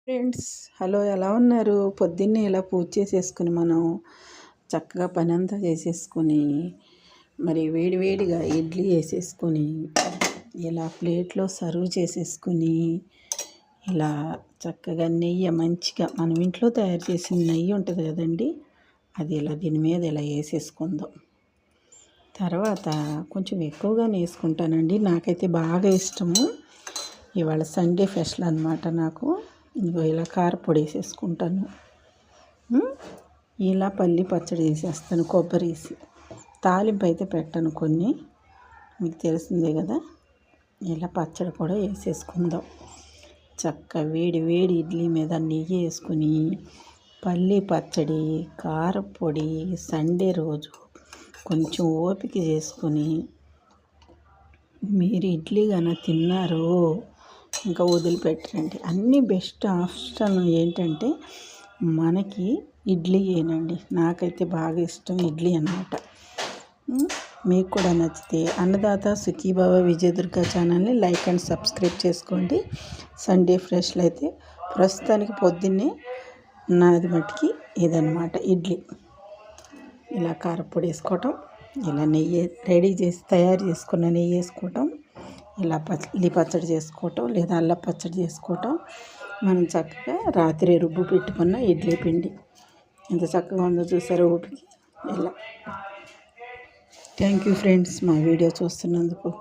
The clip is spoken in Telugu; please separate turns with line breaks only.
ఫ్రెండ్స్, హలో, ఎలా ఉన్నారు? పొద్దున్నే ఇలా పూజ చేసేసుకుని మనం చక్కగా పని అంతా చేసేసుకుని మరి వేడివేడిగా ఇడ్లీ వేసేసుకొని ఇలా ప్లేట్లో సర్వ్ చేసేసుకుని ఇలా చక్కగా నెయ్యి మంచిగా మనం ఇంట్లో తయారు చేసిన నెయ్యి ఉంటుంది కదండి, అది ఇలా దీని మీద ఇలా వేసేసుకుందాం. తర్వాత కొంచెం ఎక్కువగానే వేసుకుంటానండి, నాకైతే బాగా ఇష్టము. ఇవాళ సండే స్పెషల్ అనమాట. నాకు ఇదిగో ఇలా కారపొడి వేసేసుకుంటాను. ఇలా పల్లి పచ్చడి వేసేస్తాను, కొబ్బరి వేసి. తాలింపు అయితే పెట్టను, కొన్ని మీకు తెలిసిందే కదా. ఇలా పచ్చడి కూడా వేసేసుకుందాం. చక్క వేడి వేడి ఇడ్లీ మీద నెయ్యి వేసుకుని పల్లి పచ్చడి, కారపొడి, సండే రోజు కొంచెం ఓపిక చేసుకుని మీరు ఇడ్లీ కన్నా తిన్నారో ఇంకా వదిలిపెట్టండి. అన్నీ బెస్ట్ ఆప్షన్ ఏంటంటే మనకి ఇడ్లీ ఏనండి. నాకైతే బాగా ఇష్టం ఇడ్లీ అన్నమాట. మీకు కూడా నచ్చితే అన్నదాత సుఖీభవ విజయదుర్గ ఛానల్ని లైక్ అండ్ సబ్స్క్రైబ్ చేసుకోండి. సండే ఫ్రెష్లు అయితే ప్రస్తుతానికి పొద్దున్నే నాది మట్టికి ఇదన్నమాట ఇడ్లీ. ఇలా కారపొడి వేసుకోవటం, ఇలా నెయ్యి రెడీ చేసి తయారు చేసుకున్న నెయ్యి వేసుకోవటం, ఇలా పల్లి పచ్చడి చేసుకోవటం లేదా అల్ల పచ్చడి చేసుకోవటం. మనం చక్కగా రాత్రి రుబ్బు పెట్టుకున్న ఇడ్లీ పిండి ఎంత చక్కగా ఉందో చూసారో ఊపికి. ఇలా థ్యాంక్ యూ ఫ్రెండ్స్, మా వీడియో చూస్తున్నందుకు.